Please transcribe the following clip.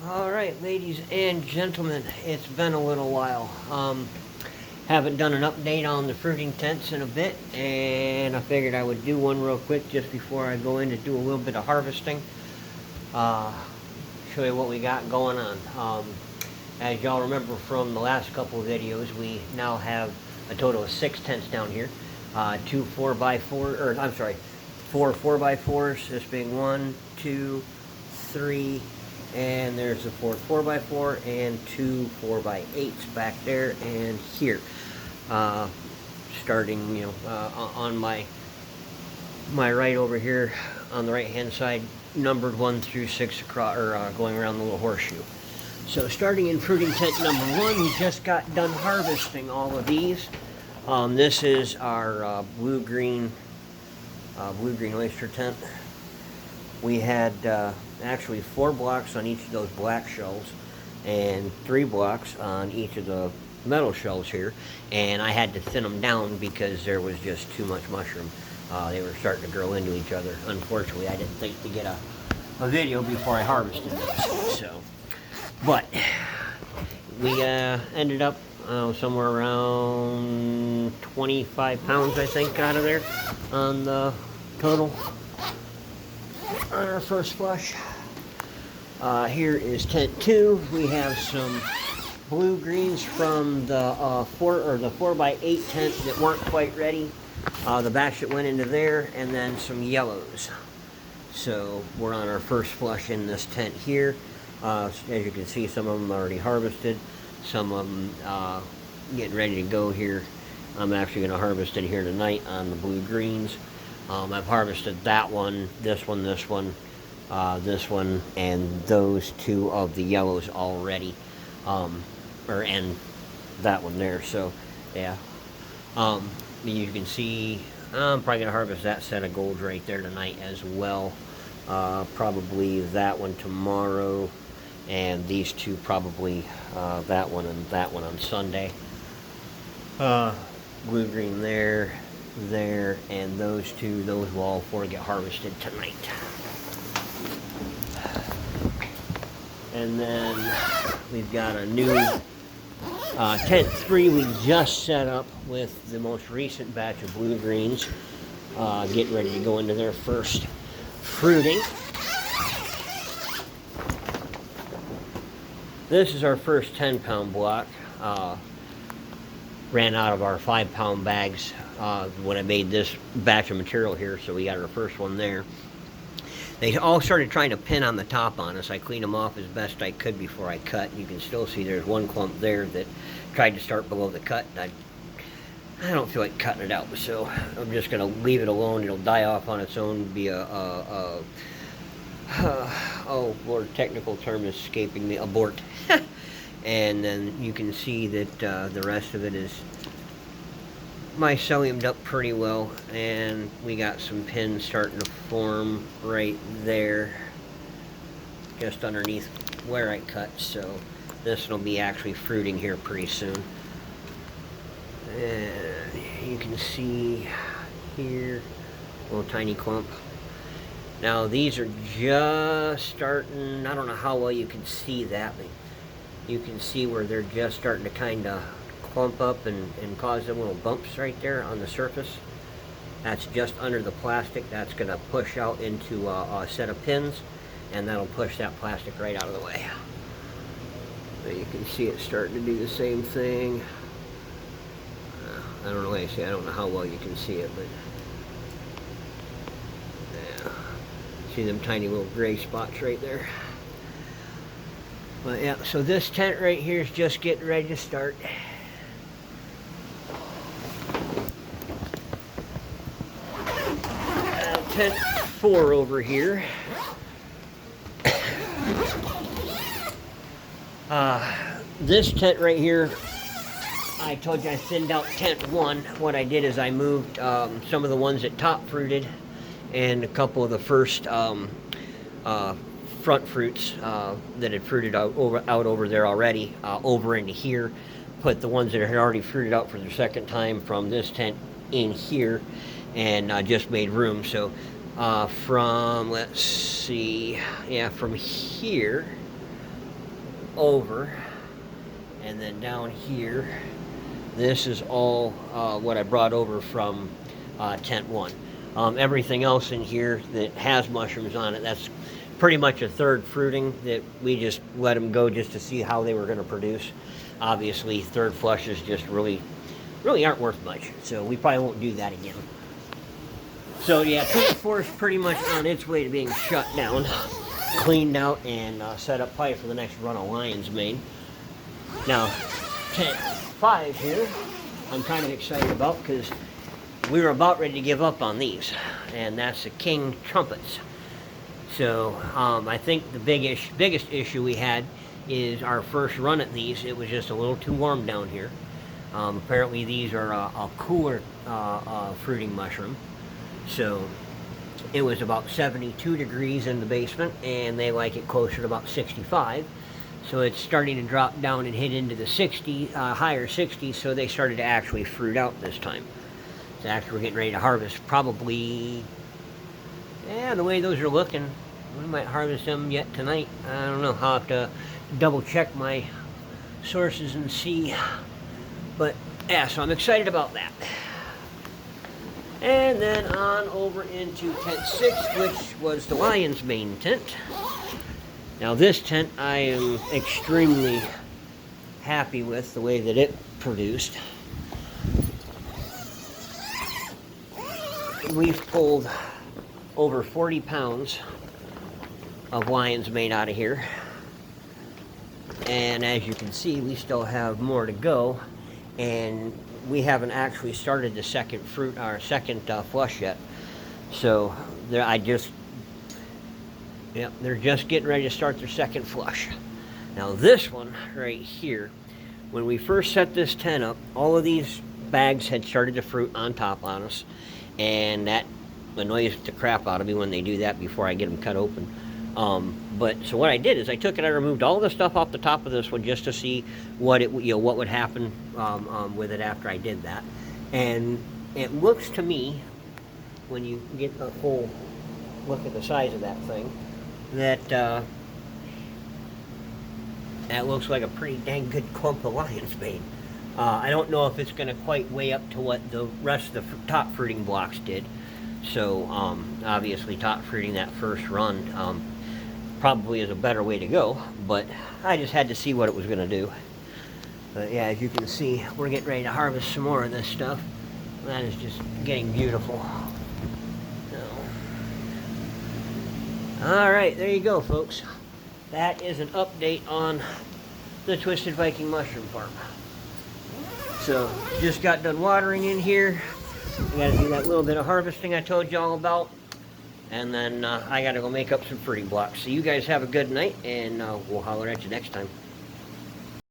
Alright, ladies and gentlemen, it's been a little while. Haven't done an update on the fruiting tents in a bit, and I figured I would do one real quick just before I go in to do a little bit of harvesting. Uh, Show you what we got going on. As y'all remember from the last couple of videos, we now have a total of 6 tents down here. 2 4x4, or I'm sorry, 4 4x4s, this being 1, 2, 3, and there's the 4 4x4 and 2 4x8s back there and here. Starting, on my right over here on the right hand side, numbered 1 through 6 across, or going around the little horseshoe. So starting in fruiting tent number 1, we just got done harvesting all of these. This is our blue-green oyster tent. We had actually 4 blocks on each of those black shells and 3 blocks on each of the metal shells here, and I had to thin them down because there was just too much mushroom. They were starting to grow into each other. Unfortunately, I didn't think to get a video before I harvested this. So, but we ended up somewhere around 25 pounds, I think, out of there on the total on our first flush. Here is tent 2. We have some blue greens from the 4x8 tent that weren't quite ready. The batch that went into there, and then some yellows. So we're on our first flush in this tent here. As you can see, some of them already harvested, some of them getting ready to go here. I'm actually going to harvest in here tonight on the blue greens. I've harvested that one, this one, this one, and those 2 of the yellows already, and that one there. So yeah, you can see I'm probably gonna harvest that set of golds right there tonight as well. Probably that one tomorrow, and these 2 probably that one and that one on Sunday. Blue green there, and those 2, those will all 4 get harvested tonight. And then we've got a new tent 3 we just set up with the most recent batch of blue greens, getting ready to go into their first fruiting. This is our first 10-pound block. Ran out of our 5-pound bags when I made this batch of material here, so we got our first one there. They all started trying to pin on the top on us. I cleaned them off as best I could before I cut. You can still see there's one clump there that tried to start below the cut. I don't feel like cutting it out, so I'm just going to leave it alone. It'll die off on its own, be oh Lord, technical term is escaping me, abort. And then you can see that the rest of it is myceliumed up pretty well, and we got some pins starting to form right there just underneath where I cut, so this will be actually fruiting here pretty soon. And you can see here a little tiny clump. Now these are just starting, I don't know how well you can see that, but you can see where they're just starting to kind of clump up and cause them little bumps right there on the surface. That's just under the plastic. That's going to push out into a set of pins, and that'll push that plastic right out of the way. Now you can see it starting to do the same thing. I don't know, like I say, I don't know how well you can see it, but yeah, see them tiny little gray spots right there. But yeah, so this tent right here is just getting ready to start. Tent 4 over here. This tent right here, I told you I thinned out tent 1. What I did is I moved some of the ones that top fruited and a couple of the first front fruits that had fruited out over there already over into here. Put the ones that had already fruited out for the second time from this tent in here, and just made room. So from, let's see, yeah, from here over. And then down here, this is all what I brought over from tent 1. Everything else in here that has mushrooms on it, that's pretty much a third fruiting that we just let them go just to see how they were going to produce. Obviously, third flushes just really aren't worth much, so we probably won't do that again. So yeah, tent 4 is pretty much on its way to being shut down, cleaned out, and set up probably for the next run of lion's mane. Now, tent 5 here, I'm kind of excited about because we were about ready to give up on these, and that's the king trumpets. So I think the biggest issue we had is our first run at these. It was just a little too warm down here. Apparently these are a cooler fruiting mushroom. So it was about 72 degrees in the basement, and they like it closer to about 65. So it's starting to drop down and hit into the higher 60s, so they started to actually fruit out this time. So actually we're getting ready to harvest probably, yeah, the way those are looking, we might harvest them yet tonight. I don't know, I'll have to double check my sources and see. But yeah, so I'm excited about that. And then on over into tent 6, which was the lion's mane tent. Now this tent I am extremely happy with the way that it produced. We've pulled over 40 pounds of lion's mane out of here. And as you can see, we still have more to go. And we haven't actually started the second flush yet. So they're just getting ready to start their second flush. Now this one right here, when we first set this tent up, all of these bags had started to fruit on top on us, and that annoys the crap out of me when they do that before I get them cut open. So what I did is I removed all the stuff off the top of this one just to see what would happen with it after I did that. And it looks to me, when you get a full look at the size of that thing, that that looks like a pretty dang good clump of lion's mane. I don't know if it's going to quite weigh up to what the rest of the top fruiting blocks did. So obviously top fruiting that first run probably is a better way to go, but I just had to see what it was going to do. But yeah, as you can see, we're getting ready to harvest some more of this stuff. That is just getting beautiful. Alright, there you go, folks. That is an update on the Twisted Viking Mushroom Farm. So, just got done watering in here. I gotta do that little bit of harvesting I told you all about. And then I gotta go make up some fruiting blocks. So you guys have a good night, and we'll holler at you next time.